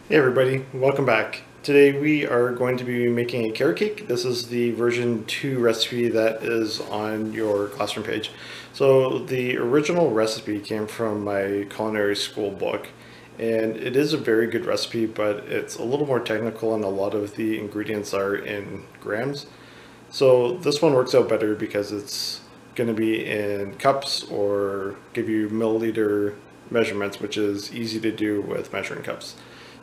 Hey everybody, welcome back. Today we are going to be making a carrot cake. This is the version 2 recipe that is on your classroom page. So the original recipe came from my culinary school book, and it is a very good recipe, but it's a little more technical and a lot of the ingredients are in grams. So this one works out better because it's going to be in cups or give you milliliter measurements, which is easy to do with measuring cups.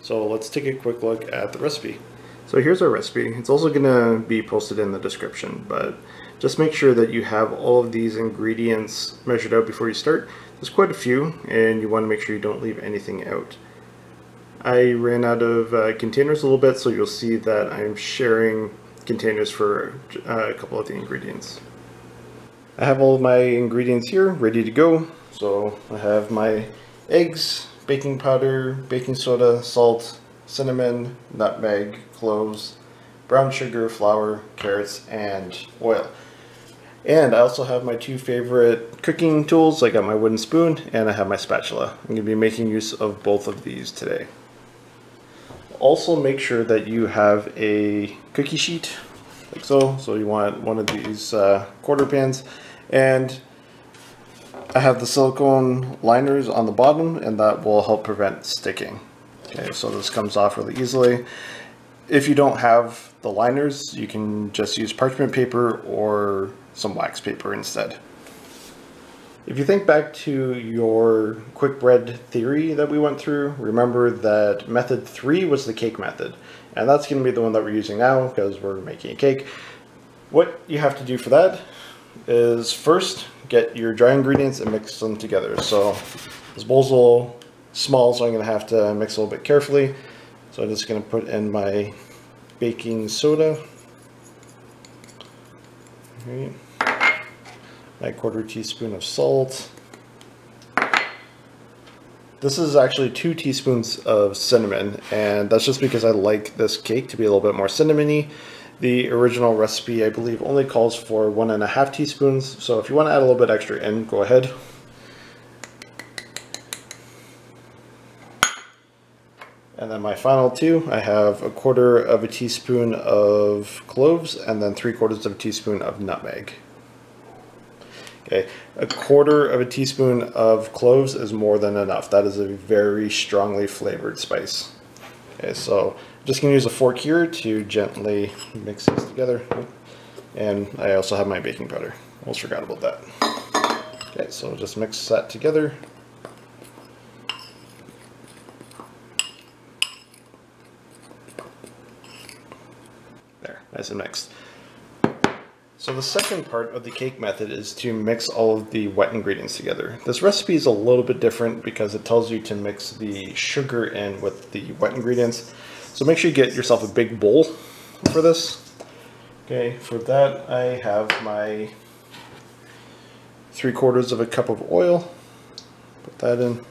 So let's take a quick look at the recipe. So here's our recipe. It's also going to be posted in the description, but just make sure that you have all of these ingredients measured out before you start. There's quite a few, and you want to make sure you don't leave anything out. I ran out of containers a little bit, so you'll see that I'm sharing containers for a couple of the ingredients. I have all of my ingredients here ready to go. So I have my eggs, baking powder, baking soda, salt, cinnamon, nutmeg, cloves, brown sugar, flour, carrots, and oil. And I also have my two favorite cooking tools. I got my wooden spoon and I have my spatula. I'm going to be making use of both of these today. Also make sure that you have a cookie sheet, like so. So you want one of these quarter pans, and I have the silicone liners on the bottom, and that will help prevent sticking. Okay, so this comes off really easily. If you don't have the liners, you can just use parchment paper or some wax paper instead. If you think back to your quick bread theory that we went through, remember that method 3 was the cake method, and that's going to be the one that we're using now because we're making a cake. What you have to do for that is first get your dry ingredients and mix them together. So this bowl's a little small, so I'm going to have to mix a little bit carefully. So I'm just going to put in my baking soda, my 1/4 teaspoon of salt. This is actually 2 teaspoons of cinnamon, and that's just because I like this cake to be a little bit more cinnamony. The original recipe, I believe, only calls for 1.5 teaspoons, so if you want to add a little bit extra in, go ahead. And then my final 2, I have 1/4 teaspoon of cloves and then 3/4 teaspoon of nutmeg. Okay, 1/4 teaspoon of cloves is more than enough. That is a very strongly flavored spice. Okay, so I'm just going to use a fork here to gently mix these together. And I also have my baking powder. Almost forgot about that. Okay, so just mix that together. There, nice and mixed. So the second part of the cake method is to mix all of the wet ingredients together. This recipe is a little bit different because it tells you to mix the sugar in with the wet ingredients. So make sure you get yourself a big bowl for this. Okay, for that I have my 3/4 cup of oil. Put that in.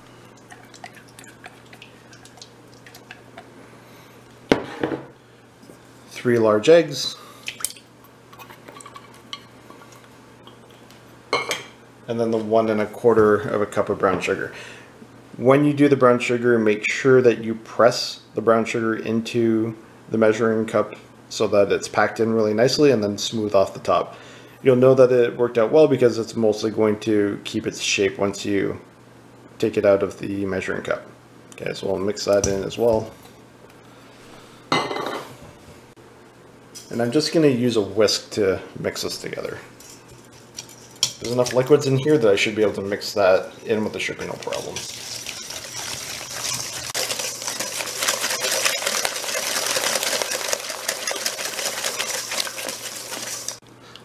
Three large eggs. And then the 1.25 cup of brown sugar. When you do the brown sugar, make sure that you press the brown sugar into the measuring cup so that it's packed in really nicely and then smooth off the top. You'll know that it worked out well because it's mostly going to keep its shape once you take it out of the measuring cup. Okay, so we'll mix that in as well. And I'm just going to use a whisk to mix this together. There's enough liquids in here that I should be able to mix that in with the sugar, no problem.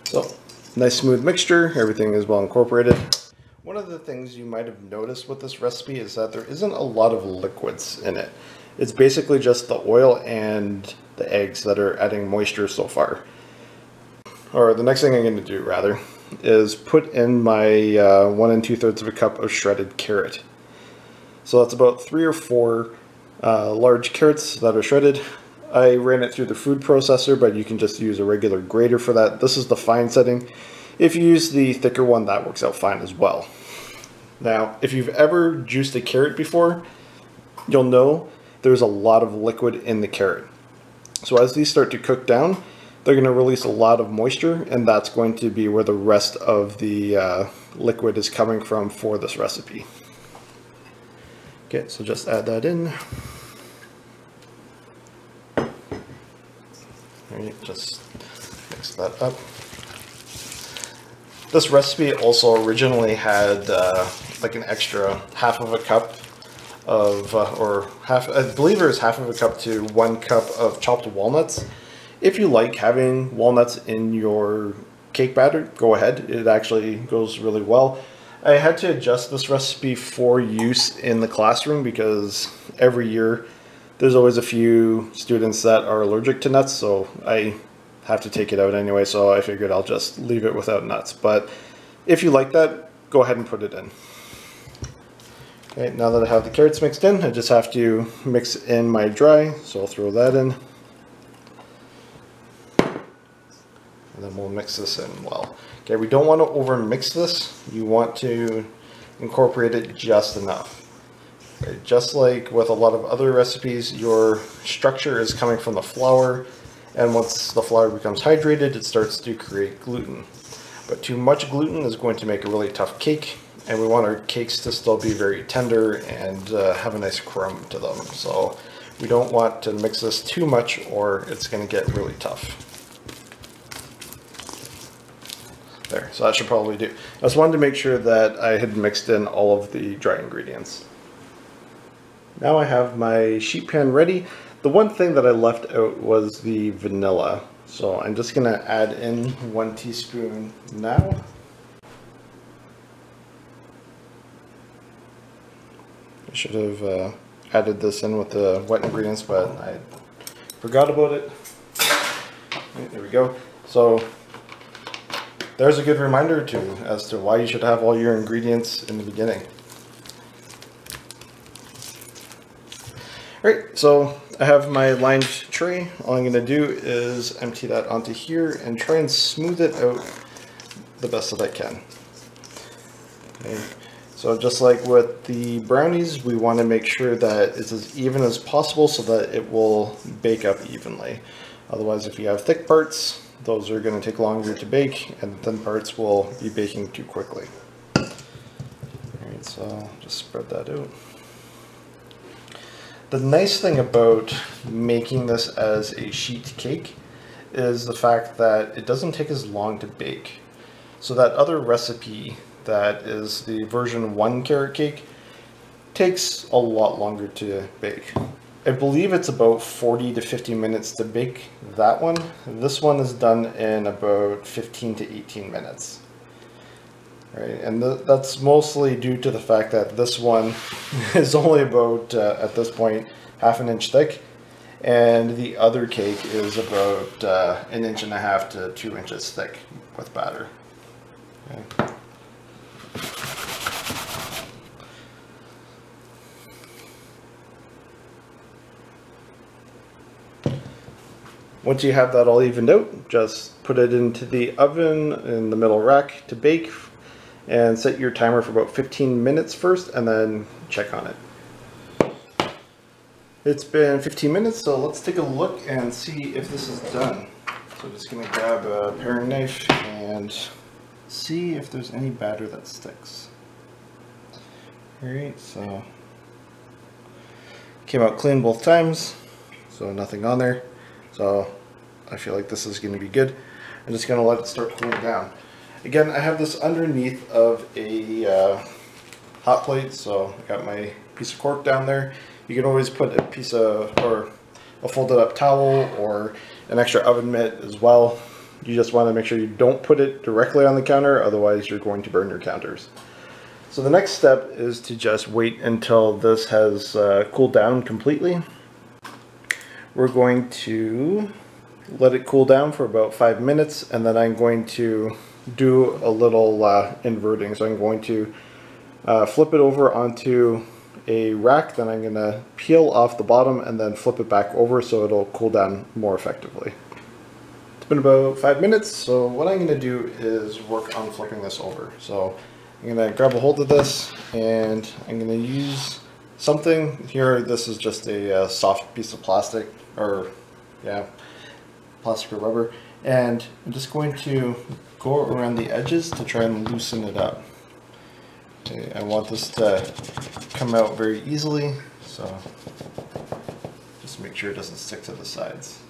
So, nice smooth mixture, everything is well incorporated. One of the things you might have noticed with this recipe is that there isn't a lot of liquids in it. It's basically just the oil and the eggs that are adding moisture so far. Or the next thing I'm going to do, rather, is put in my 1 2/3 cup of shredded carrot. So that's about 3 or 4 large carrots that are shredded. I ran it through the food processor, but you can just use a regular grater for that. This is the fine setting. If you use the thicker one, that works out fine as well. Now, if you've ever juiced a carrot before, you'll know there's a lot of liquid in the carrot. So as these start to cook down, they're going to release a lot of moisture, and that's going to be where the rest of the liquid is coming from for this recipe. Okay, so just add that in. Alright, just mix that up. This recipe also originally had like an extra half of a cup of, I believe it was half of a cup to 1 cup of chopped walnuts. If you like having walnuts in your cake batter, go ahead. It actually goes really well. I had to adjust this recipe for use in the classroom because every year there's always a few students that are allergic to nuts, so I have to take it out anyway, so I figured I'll just leave it without nuts. But if you like that, go ahead and put it in. Okay, now that I have the carrots mixed in, I just have to mix in my dry, so I'll throw that in. And then we'll mix this in well. Okay, we don't want to over mix this. You want to incorporate it just enough. Okay, just like with a lot of other recipes, your structure is coming from the flour, and once the flour becomes hydrated, it starts to create gluten. But too much gluten is going to make a really tough cake, and we want our cakes to still be very tender and have a nice crumb to them. So we don't want to mix this too much or it's going to get really tough. There, so that should probably do. I just wanted to make sure that I had mixed in all of the dry ingredients. Now I have my sheet pan ready. The one thing that I left out was the vanilla. So I'm just gonna add in 1 teaspoon now. I should have added this in with the wet ingredients, but I forgot about it. Right, there we go. So there's a good reminder as to why you should have all your ingredients in the beginning. Alright, so I have my lined tray. All I'm going to do is empty that onto here and try and smooth it out the best that I can. Okay. So just like with the brownies, we want to make sure that it's as even as possible so that it will bake up evenly. Otherwise, if you have thick parts, those are going to take longer to bake, and thin parts will be baking too quickly. Alright, so just spread that out. The nice thing about making this as a sheet cake is the fact that it doesn't take as long to bake. So that other recipe that is the version 1 carrot cake takes a lot longer to bake. I believe it's about 40 to 50 minutes to bake that one. This one is done in about 15 to 18 minutes. Right, and that's mostly due to the fact that this one is only about, at this point, 1/2 inch thick, and the other cake is about 1.5 inches to 2 inches thick with batter. Okay. Once you have that all evened out, just put it into the oven in the middle rack to bake, and set your timer for about 15 minutes first, and then check on it. It's been 15 minutes, so let's take a look and see if this is done. So I'm just going to grab a paring knife and see if there's any batter that sticks. Alright, so came out clean both times, so nothing on there. So I feel like this is going to be good. I'm just going to let it start cooling down. Again, I have this underneath of a hot plate, so I got my piece of cork down there. You can always put a piece of, or a folded up towel or an extra oven mitt as well. You just want to make sure you don't put it directly on the counter, otherwise you're going to burn your counters. So the next step is to just wait until this has cooled down completely. We're going to let it cool down for about 5 minutes, and then I'm going to do a little inverting. So I'm going to flip it over onto a rack, then I'm going to peel off the bottom and then flip it back over so it'll cool down more effectively. It's been about 5 minutes, so what I'm going to do is work on flipping this over. So I'm going to grab a hold of this, and I'm going to use something. Here, this is just a soft piece of plastic, or yeah, plastic or rubber, and I'm just going to go around the edges to try and loosen it up. Okay, I want this to come out very easily, so just make sure it doesn't stick to the sides.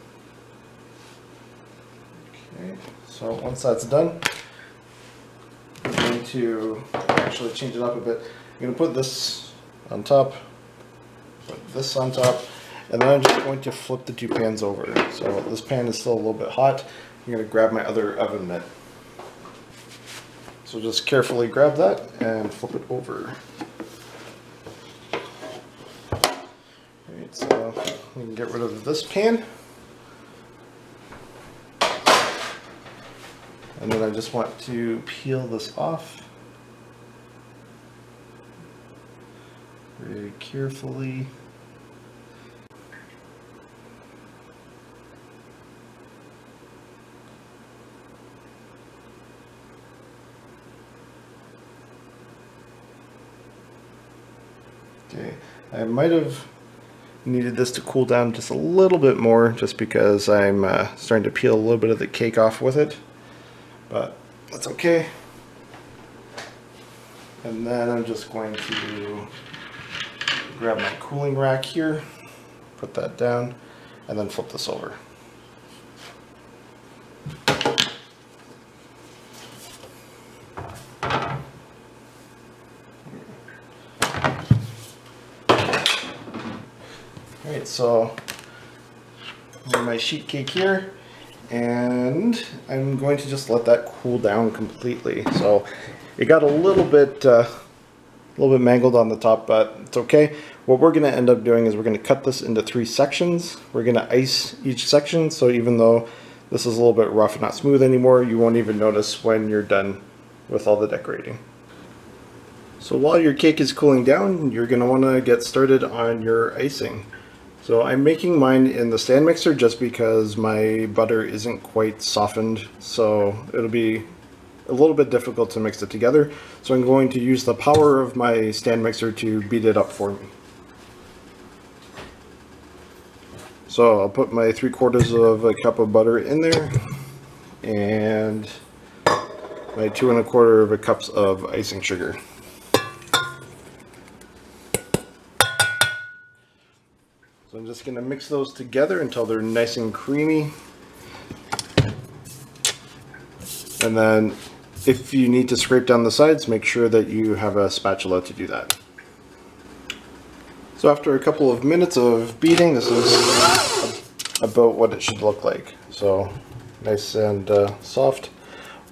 Okay, so once that's done, I'm going to actually change it up a bit. I'm going to put this on top, put this on top, and then I'm just going to flip the two pans over. So this pan is still a little bit hot. I'm going to grab my other oven mitt. So just carefully grab that and flip it over. Alright, so we can get rid of this pan. And then I just want to peel this off very carefully. Okay, I might have needed this to cool down just a little bit more just because I'm starting to peel a little bit of the cake off with it. But that's okay. And then I'm just going to grab my cooling rack here, put that down, and then flip this over. Alright, so I have my sheet cake here, and I'm going to just let that cool down completely. So it got a little bit mangled on the top, but it's okay. What we're going to end up doing is we're going to cut this into 3 sections. We're going to ice each section, so even though this is a little bit rough and not smooth anymore, you won't even notice when you're done with all the decorating. So while your cake is cooling down, you're going to want to get started on your icing. So I'm making mine in the stand mixer just because my butter isn't quite softened, so it'll be a little bit difficult to mix it together. So I'm going to use the power of my stand mixer to beat it up for me. So I'll put my 3/4 of a cup of butter in there and my 2 1/4 of a cups of icing sugar. So I'm just going to mix those together until they're nice and creamy. And then if you need to scrape down the sides, make sure that you have a spatula to do that. So after a couple of minutes of beating, this is about what it should look like. So nice and soft.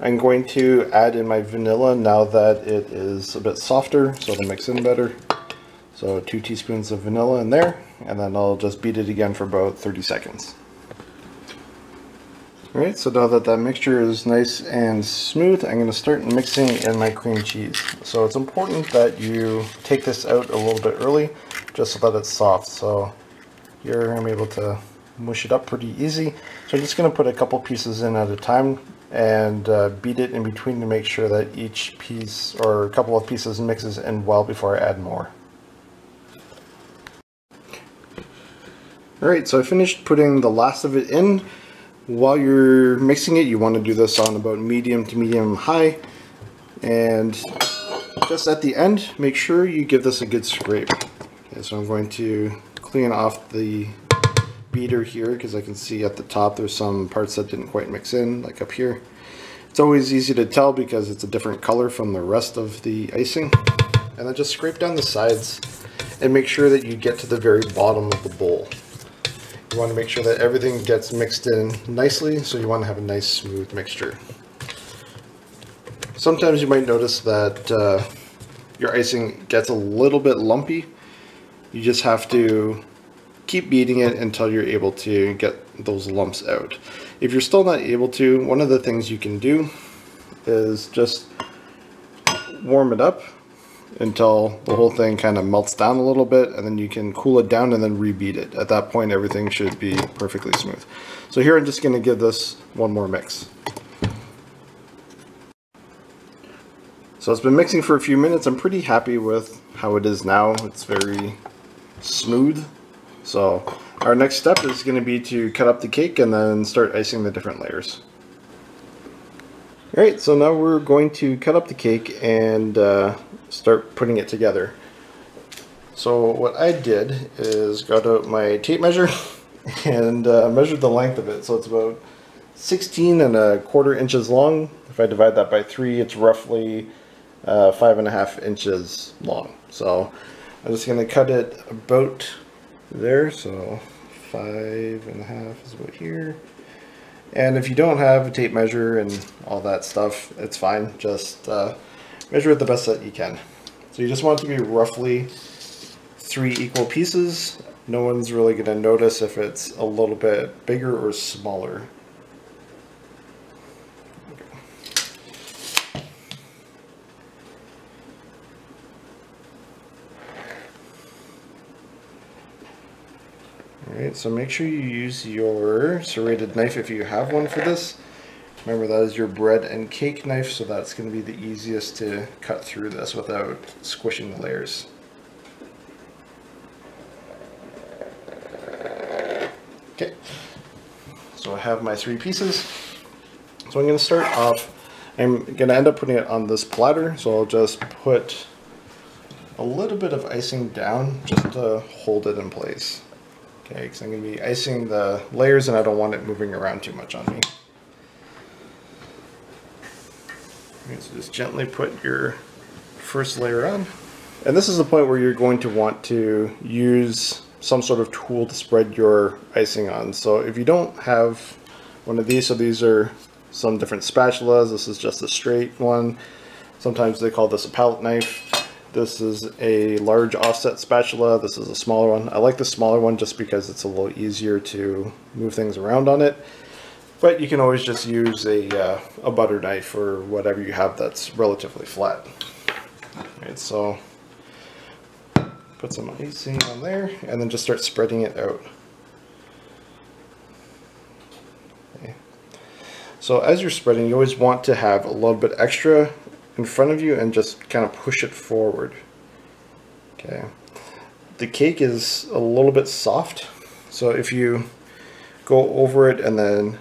I'm going to add in my vanilla now that it is a bit softer, so it'll mix in better. So 2 teaspoons of vanilla in there, and then I'll just beat it again for about 30 seconds. Alright, so now that that mixture is nice and smooth, I'm going to start mixing in my cream cheese. So it's important that you take this out a little bit early, just so that it's soft. So here I'm able to mush it up pretty easy. So I'm just going to put a couple pieces in at a time and beat it in between to make sure that each piece or a couple of pieces mixes in well before I add more. Alright, so I finished putting the last of it in. While you're mixing it, you want to do this on about medium to medium high. And just at the end, make sure you give this a good scrape. Okay, so I'm going to clean off the beater here because I can see at the top there's some parts that didn't quite mix in, like up here. It's always easy to tell because it's a different color from the rest of the icing. And then just scrape down the sides and make sure that you get to the very bottom of the bowl. You want to make sure that everything gets mixed in nicely, so you want to have a nice smooth mixture. Sometimes you might notice that your icing gets a little bit lumpy. You just have to keep beating it until you're able to get those lumps out. If you're still not able to, one of the things you can do is just warm it up until the whole thing kind of melts down a little bit, and then you can cool it down and then rebeat it. At that point, everything should be perfectly smooth. So here I'm just going to give this one more mix. So it's been mixing for a few minutes. I'm pretty happy with how it is now. It's very smooth. So our next step is going to be to cut up the cake and then start icing the different layers. Alright, so now we're going to cut up the cake and start putting it together. So what I did is got out my tape measure and measured the length of it. So it's about 16¼ inches long. If I divide that by 3, it's roughly 5½ inches long. So I'm just going to cut it about there. So 5½ is about here. And if you don't have a tape measure and all that stuff, it's fine. Just measure it the best that you can. So you just want it to be roughly 3 equal pieces. No one's really going to notice if it's a little bit bigger or smaller. Alright, so make sure you use your serrated knife if you have one for this. Remember, that is your bread and cake knife, so that's going to be the easiest to cut through this without squishing the layers. Okay, so I have my 3 pieces. So I'm going to start off, I'm going to end up putting it on this platter, so I'll just put a little bit of icing down just to hold it in place. Okay, because I'm going to be icing the layers and I don't want it moving around too much on me. Okay, so just gently put your first layer on. And this is the point where you're going to want to use some sort of tool to spread your icing on. So if you don't have one of these, so these are some different spatulas. This is just a straight one. Sometimes they call this a palette knife. This is a large offset spatula. This is a smaller one. I like the smaller one just because it's a little easier to move things around on it. But you can always just use a butter knife or whatever you have that's relatively flat. Alright, so put some icing on there and then just start spreading it out. Okay. So as you're spreading, you always want to have a little bit extra in front of you and just kind of push it forward. Okay. The cake is a little bit soft, so if you go over it and then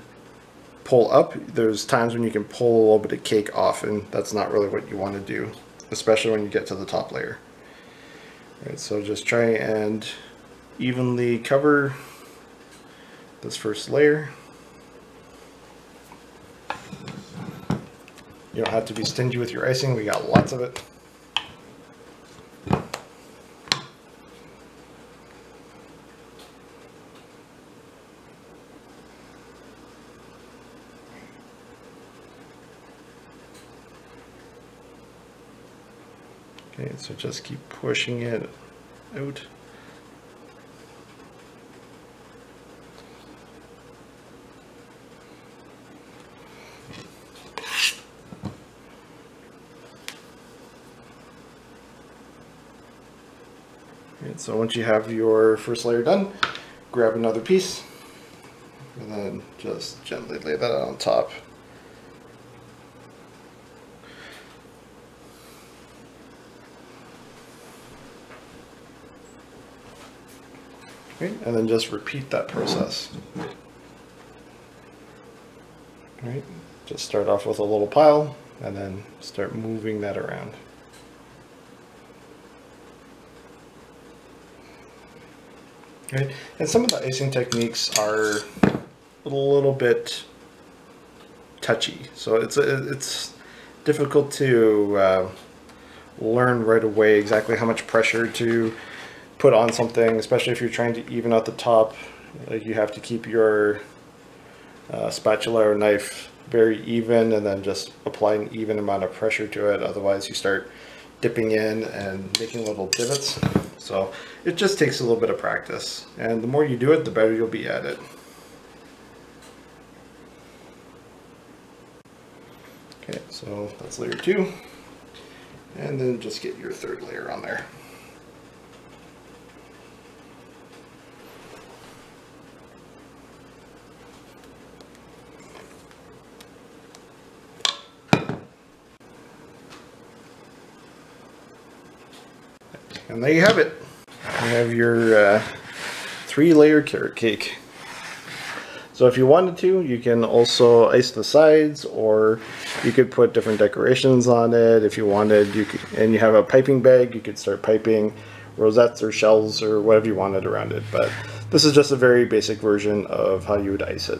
pull up, there's times when you can pull a little bit of cake off, and that's not really what you want to do, especially when you get to the top layer. Alright, so just try and evenly cover this first layer. You don't have to be stingy with your icing, we got lots of it. Okay, so just keep pushing it out. Right, so once you have your first layer done, grab another piece and then just gently lay that on top. Okay, and then just repeat that process. Alright, just start off with a little pile and then start moving that around. Right. And some of the icing techniques are a little bit touchy, so it's difficult to learn right away exactly how much pressure to put on something, especially if you're trying to even out the top. Like, you have to keep your spatula or knife very even and then just apply an even amount of pressure to it, otherwise you start dipping in and making little divots. So it just takes a little bit of practice, and the more you do it, the better you'll be at it. Okay, so that's layer 2, and then just get your third layer on there. And there you have it. You have your 3-layer carrot cake. So if you wanted to, you can also ice the sides, or you could put different decorations on it if you wanted. You could, and you have a piping bag, you could start piping rosettes or shells or whatever you wanted around it. But this is just a very basic version of how you would ice it.